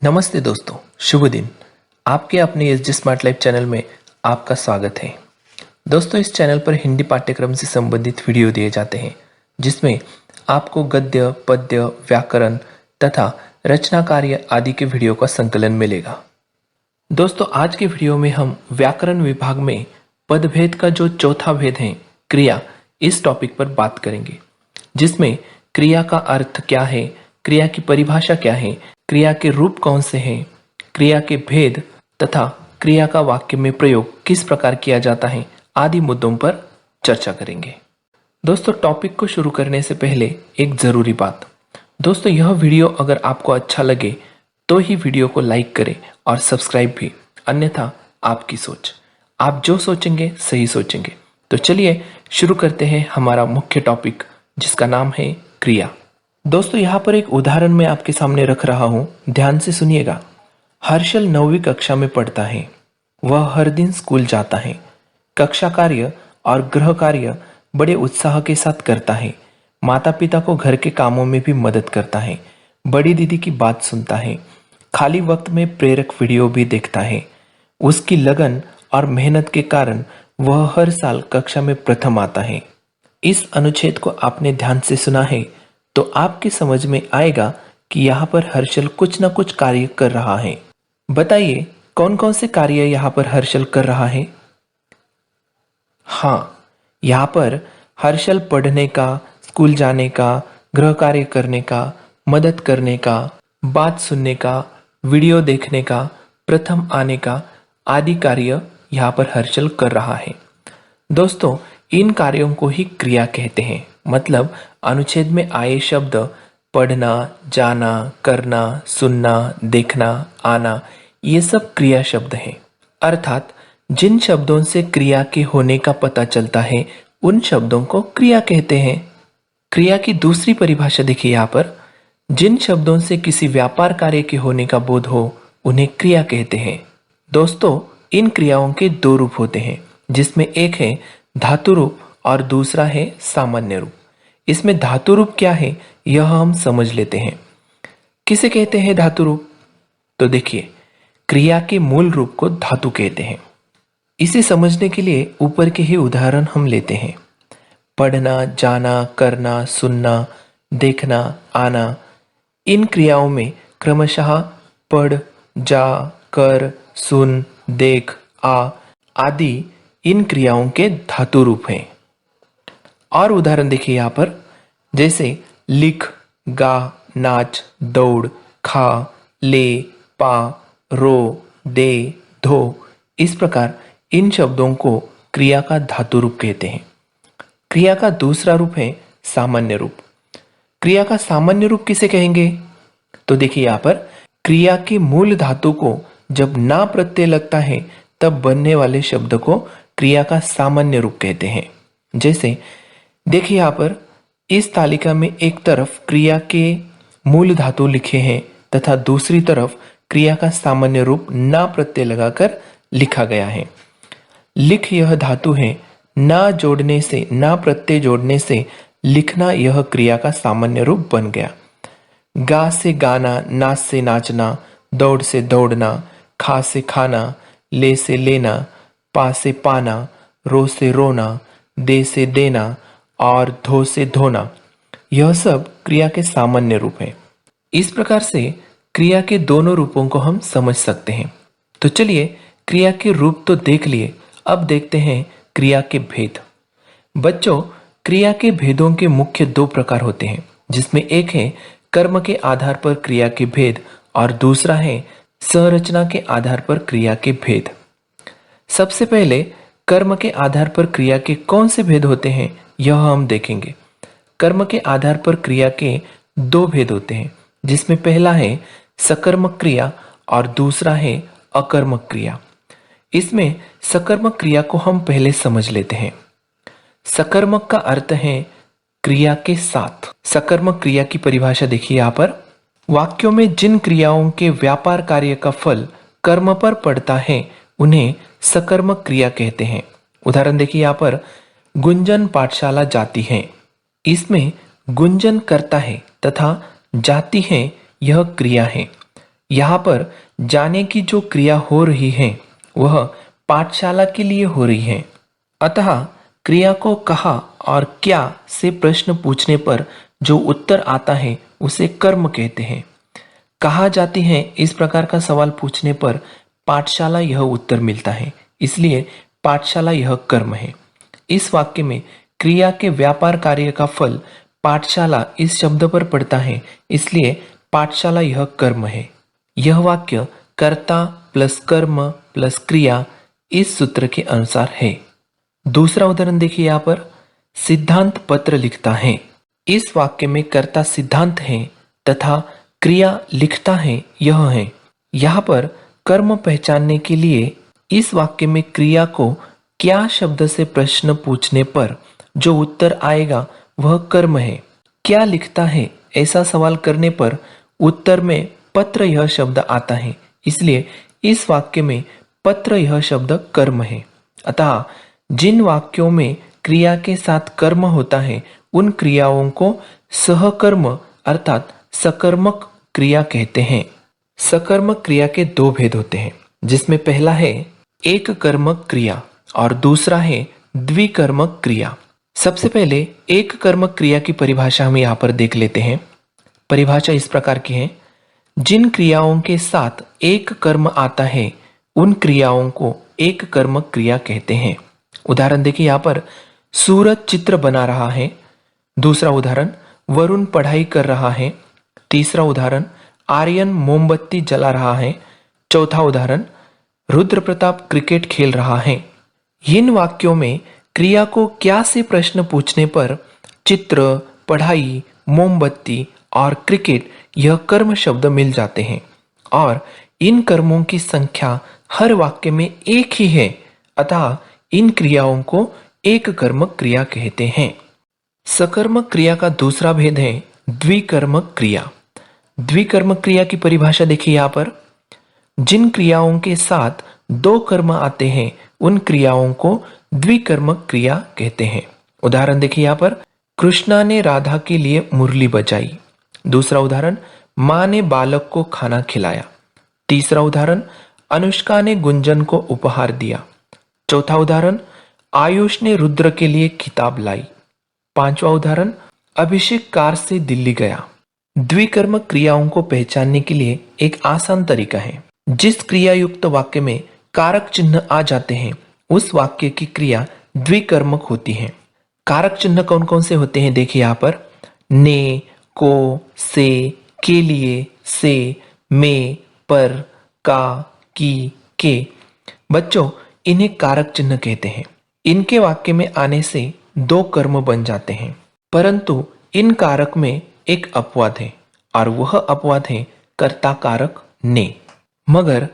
नमस्ते दोस्तों, शुभ दिन। आपके अपने S G smart life channel में आपका स्वागत है। दोस्तों, इस चैनल पर हिंदी पाठ्यक्रम से संबंधित वीडियो दिए जाते हैं जिसमें आपको गद्य, पद्य, व्याकरण तथा रचना कार्य आदि के वीडियो का संकलन मिलेगा। दोस्तों, आज के वीडियो में हम व्याकरण विभाग में पदभेद का जो चौथा भेद है क्रिया, इस टॉपिक पर बात करेंगे, जिसमें क्रिया का अर्थ क्या है, क्रिया की परिभाषा क्या है, क्रिया के रूप कौन से हैं, क्रिया के भेद तथा क्रिया का वाक्य में प्रयोग किस प्रकार किया जाता है आदि मुद्दों पर चर्चा करेंगे। दोस्तों, टॉपिक को शुरू करने से पहले एक ज़रूरी बात। दोस्तों, यह वीडियो अगर आपको अच्छा लगे तो ही वीडियो को लाइक करें और सब्सक्राइब भी, अन्यथा आपकी सोच। आप जो सोचेंगे सही सोचेंगे। तो चलिए शुरू करते हैं हमारा मुख्य टॉपिक, जिसका नाम है क्रिया। दोस्तों, यहाँ पर एक उदाहरण मैं आपके सामने रख रहा हूँ, ध्यान से सुनिएगा। हर्षल 9वीं कक्षा में पढ़ता है। वह हर दिन स्कूल जाता है। कक्षा कार्य और गृह कार्य बड़े उत्साह के साथ करता है। माता पिता को घर के कामों में भी मदद करता है। बड़ी दीदी की बात सुनता है। खाली वक्त में प्रेरक वीडियो भी देखता है। उसकी लगन और मेहनत के कारण वह हर साल कक्षा में प्रथम आता है। इस अनुच्छेद को आपने ध्यान से सुना है तो आपके समझ में आएगा कि यहाँ पर हर्षल कुछ न कुछ कार्य कर रहा है। बताइए, कौन कौन से कार्य यहाँ पर हर्षल कर रहा है? हाँ, यहाँ पर हर्षल पढ़ने का, स्कूल जाने का, गृह कार्य करने का, मदद करने का, बात सुनने का, वीडियो देखने का, प्रथम आने का आदि कार्य यहाँ पर हर्षल कर रहा है। दोस्तों, इन कार्यों को ही क्रिया कहते हैं। मतलब अनुच्छेद में आए शब्द पढ़ना, जाना, करना, सुनना, देखना, आना, ये सब क्रिया शब्द हैं। अर्थात जिन शब्दों से क्रिया के होने का पता चलता है उन शब्दों को क्रिया कहते हैं। क्रिया की दूसरी परिभाषा देखिए यहाँ पर। जिन शब्दों से किसी व्यापार कार्य के होने का बोध हो उन्हें क्रिया कहते हैं। दोस्तों, इन क्रियाओं के दो रूप होते हैं, जिसमें एक है धातु रूप और दूसरा है सामान्य रूप। इसमें धातु रूप क्या है यह हम समझ लेते हैं। किसे कहते हैं धातु रूप? तो देखिए, क्रिया के मूल रूप को धातु कहते हैं। इसे समझने के लिए ऊपर के ही उदाहरण हम लेते हैं। पढ़ना, जाना, करना, सुनना, देखना, आना, इन क्रियाओं में क्रमशः पढ़, जा, कर, सुन, देख, आ आदि इन क्रियाओं के धातु रूप हैं। और उदाहरण देखिए यहाँ पर, जैसे लिख, गा, नाच, दौड़, खा, ले, पा, रो, दे, धो, इस प्रकार इन शब्दों को क्रिया का धातु रूप कहते हैं। क्रिया का दूसरा रूप है सामान्य रूप। क्रिया का सामान्य रूप किसे कहेंगे? तो देखिए यहाँ पर, क्रिया के मूल धातु को जब ना प्रत्यय लगता है तब बनने वाले शब्द को क्रिया का सामान्य रूप कहते हैं। जैसे देखिए यहाँ पर, इस तालिका में एक तरफ क्रिया के मूल धातु लिखे हैं तथा दूसरी तरफ क्रिया का सामान्य रूप ना प्रत्यय लगाकर लिखा गया है। लिख यह धातु है, ना जोड़ने से, ना प्रत्यय जोड़ने से लिखना यह क्रिया का सामान्य रूप बन गया। गा से गाना, नाच से नाचना, दौड़ से दौड़ना, खा से खाना, ले से लेना, पा से पाना, रो से रोना, दे से देना और धो से धोना, यह सब क्रिया के सामान्य रूप हैं। इस प्रकार से क्रिया के दोनों रूपों को हम समझ सकते हैं। तो चलिए, क्रिया के रूप तो देख लिए, अब देखते हैं क्रिया के भेद। बच्चों, क्रिया के भेदों के मुख्य दो प्रकार होते हैं, जिसमें एक है कर्म के आधार पर क्रिया के भेद और दूसरा है संरचना के आधार पर क्रिया के भेद। सबसे पहले कर्म के आधार पर क्रिया के कौन से भेद होते हैं यह हम देखेंगे। कर्म के आधार पर क्रिया के दो भेद होते हैं, जिसमें पहला है सकर्मक क्रिया और दूसरा है अकर्मक क्रिया। इसमें सकर्मक क्रिया को हम पहले समझ लेते हैं। सकर्मक का अर्थ है क्रिया के साथ। सकर्मक क्रिया की परिभाषा देखिए यहाँ पर। वाक्यों में जिन क्रियाओं के व्यापार कार्य का फल कर्म पर पड़ता है उन्हें सकर्मक क्रिया कहते हैं। उदाहरण देखिए यहाँ पर, गुंजन पाठशाला जाती है। इसमें गुंजन करता है तथा जाती है यह क्रिया है। यहाँ पर जाने की जो क्रिया हो रही है वह पाठशाला के लिए हो रही है। अतः क्रिया को कहा और क्या से प्रश्न पूछने पर जो उत्तर आता है उसे कर्म कहते हैं। कहा जाती है इस प्रकार का सवाल पूछने पर पाठशाला यह उत्तर मिलता है, इसलिए पाठशाला यह कर्म है। इस वाक्य में क्रिया के व्यापार कार्य का फल पाठशाला इस शब्द पर पड़ता है, इसलिए पाठशाला यह कर्म है। यह वाक्य कर्ता प्लस कर्म प्लस क्रिया इस सूत्र के अनुसार है। दूसरा उदाहरण देखिए, यहाँ पर सिद्धांत पत्र लिखता है। इस वाक्य में कर्ता सिद्धांत है तथा क्रिया लिखता है यह है। यहाँ पर कर्म पहचानने के लिए इस वाक्य में क्रिया को क्या शब्द से प्रश्न पूछने पर जो उत्तर आएगा वह कर्म है। क्या लिखता है ऐसा सवाल करने पर उत्तर में पत्र यह शब्द आता है, इसलिए इस वाक्य में पत्र यह शब्द कर्म है। अतः जिन वाक्यों में क्रिया के साथ कर्म होता है उन क्रियाओं को सहकर्म अर्थात सकर्मक क्रिया कहते हैं। सकर्मक क्रिया के दो भेद होते हैं, जिसमें पहला है एक कर्मक क्रिया और दूसरा है द्विकर्मक क्रिया। सबसे पहले एक कर्मक क्रिया की परिभाषा हम यहाँ पर देख लेते हैं। परिभाषा इस प्रकार की है, जिन क्रियाओं के साथ एक कर्म आता है उन क्रियाओं को एक कर्मक क्रिया कहते हैं। उदाहरण देखिए, यहाँ पर सूरज चित्र बना रहा है। दूसरा उदाहरण वरुण पढ़ाई कर रहा है। तीसरा उदाहरण आर्यन मोमबत्ती जला रहा है। चौथा उदाहरण रुद्र प्रताप क्रिकेट खेल रहा है। इन वाक्यों में क्रिया को क्या से प्रश्न पूछने पर चित्र, पढ़ाई, मोमबत्ती और क्रिकेट यह कर्म शब्द मिल जाते हैं और इन कर्मों की संख्या हर वाक्य में एक ही है, अतः इन क्रियाओं को एक कर्मक क्रिया कहते हैं। सकर्मक क्रिया का दूसरा भेद है द्विकर्मक क्रिया। द्विकर्मक क्रिया की परिभाषा देखिए, यहाँ पर जिन क्रियाओं के साथ दो कर्म आते हैं उन क्रियाओं को द्विकर्मक क्रिया कहते हैं। उदाहरण देखिए, यहाँ पर कृष्णा ने राधा के लिए मुरली बजाई। दूसरा उदाहरण माँ ने बालक को खाना खिलाया। तीसरा उदाहरण अनुष्का ने गुंजन को उपहार दिया। चौथा उदाहरण आयुष ने रुद्र के लिए किताब लाई। पांचवा उदाहरण अभिषेक कार से दिल्ली गया। द्विकर्मक क्रियाओं को पहचानने के लिए एक आसान तरीका है। जिस क्रिया युक्त वाक्य में कारक चिन्ह आ जाते हैं उस वाक्य की क्रिया द्विकर्मक होती है। कारक चिन्ह कौन कौन से होते हैं देखिए, यहाँ पर ने, को, से, के लिए, से, में, पर, का, की, के। बच्चों, इन्हें कारक चिन्ह कहते हैं। इनके वाक्य में आने से दो कर्म बन जाते हैं, परंतु इन कारक में एक अपवाद है और वह अपवाद है कर्ता कारक ने। मगर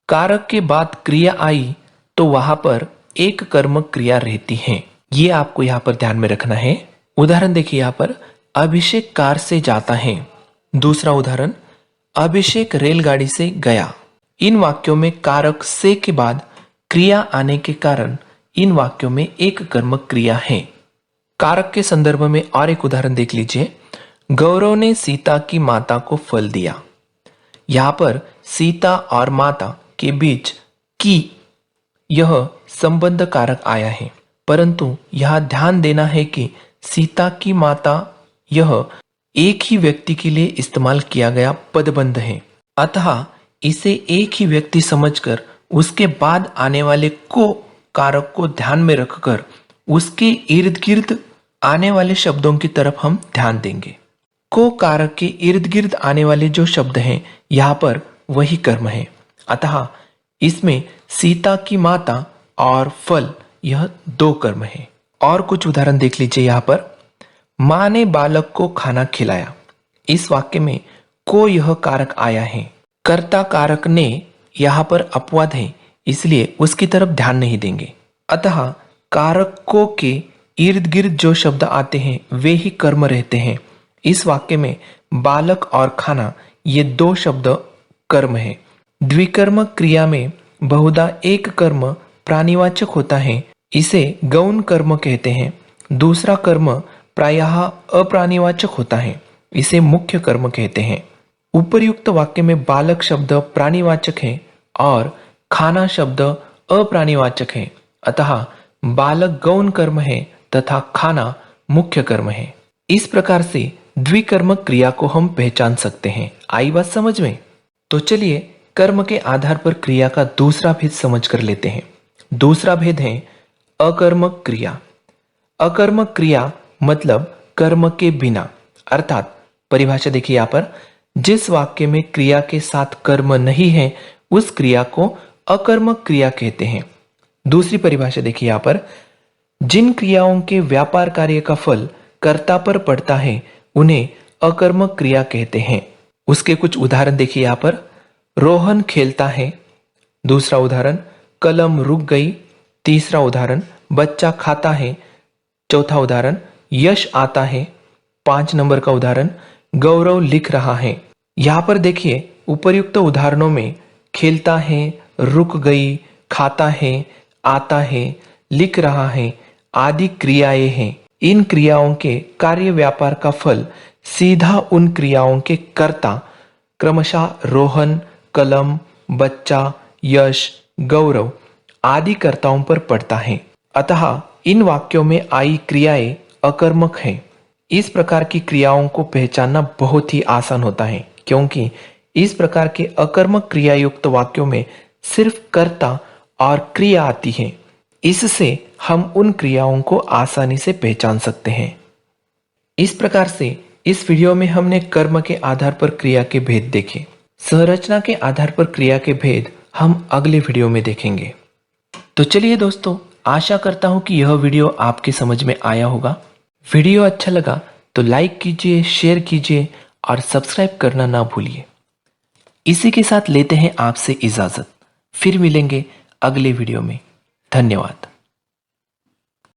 कारक के बाद क्रिया आई तो वहां पर एक कर्मक क्रिया रहती है, ये आपको यहाँ पर ध्यान में रखना है। उदाहरण देखिए, यहाँ पर अभिषेक कार से जाता है। दूसरा उदाहरण अभिषेक रेलगाड़ी से गया। इन वाक्यों में कारक से के बाद क्रिया आने के कारण इन वाक्यों में एक कर्मक क्रिया है। कारक के संदर्भ में और एक उदाहरण देख लीजिए, गौरव ने सीता की माता को फल दिया। यहाँ पर सीता और माता के बीच की यह संबंध कारक आया है, परंतु यह ध्यान देना है कि सीता की माता यह एक ही व्यक्ति के लिए इस्तेमाल किया गया पदबंध है, अतः इसे एक ही व्यक्ति समझकर उसके बाद आने वाले को कारक को ध्यान में रखकर उसके इर्द गिर्द आने वाले शब्दों की तरफ हम ध्यान देंगे। को कारक के इर्द गिर्द आने वाले जो शब्द हैं यहाँ पर वही कर्म है, अतः इसमें सीता की माता और फल यह दो कर्म है। और कुछ उदाहरण देख लीजिए, यहाँ पर माँ ने बालक को खाना खिलाया। इस वाक्य में को यह कारक आया है, कर्ता कारक ने यहाँ पर अपवाद है, इसलिए उसकी तरफ ध्यान नहीं देंगे। अतः कारक को के इर्द गिर्द जो शब्द आते हैं वे ही कर्म रहते हैं। इस वाक्य में बालक और खाना ये दो शब्द कर्म है। द्विकर्मक क्रिया में बहुधा एक कर्म प्राणीवाचक होता है, इसे गौण कर्म कहते हैं। दूसरा कर्म प्रायः अप्राणीवाचक होता है, इसे मुख्य कर्म कहते हैं। उपर्युक्त वाक्य में बालक शब्द प्राणीवाचक है और खाना शब्द अप्राणीवाचक है, अतः बालक गौण कर्म है तथा खाना मुख्य कर्म है। इस प्रकार से द्विकर्मक क्रिया को हम पहचान सकते हैं। आई बात समझ में? तो चलिए कर्म के आधार पर क्रिया का दूसरा भेद समझ कर लेते हैं। दूसरा भेद है अकर्मक क्रिया। अकर्मक क्रिया मतलब कर्म के बिना, अर्थात परिभाषा देखिए यहाँ पर, जिस वाक्य में क्रिया के साथ कर्म नहीं है उस क्रिया को अकर्मक क्रिया कहते हैं। दूसरी परिभाषा देखिए यहाँ पर, जिन क्रियाओं के व्यापार कार्य का फल कर्ता पर पड़ता है उन्हें अकर्मक क्रिया कहते हैं। उसके कुछ उदाहरण देखिए यहाँ पर, रोहन खेलता है। दूसरा उदाहरण, कलम रुक गई। तीसरा उदाहरण, बच्चा खाता है। चौथा उदाहरण, यश आता है। 5 नंबर का उदाहरण, गौरव लिख रहा है। यहाँ पर देखिए उपर्युक्त उदाहरणों में खेलता है, रुक गई, खाता है, आता है, लिख रहा है आदि क्रियाएं हैं। इन क्रियाओं के कार्य व्यापार का फल सीधा उन क्रियाओं के कर्ता क्रमशः रोहन, कलम, बच्चा, यश, गौरव आदि कर्ताओं पर पड़ता है। अतः इन वाक्यों में आई क्रियाएं अकर्मक हैं। इस प्रकार की क्रियाओं को पहचानना बहुत ही आसान होता है, क्योंकि इस प्रकार के अकर्मक क्रिया युक्त वाक्यों में सिर्फ कर्ता और क्रिया आती है। इससे हम उन क्रियाओं को आसानी से पहचान सकते हैं। इस प्रकार से इस वीडियो में हमने कर्म के आधार पर क्रिया के भेद देखे। संरचना के आधार पर क्रिया के भेद हम अगले वीडियो में देखेंगे। तो चलिए दोस्तों, आशा करता हूं कि यह वीडियो आपके समझ में आया होगा। वीडियो अच्छा लगा तो लाइक कीजिए, शेयर कीजिए और सब्सक्राइब करना ना भूलिए। इसी के साथ लेते हैं आपसे इजाजत। फिर मिलेंगे अगले वीडियो में। धन्यवाद।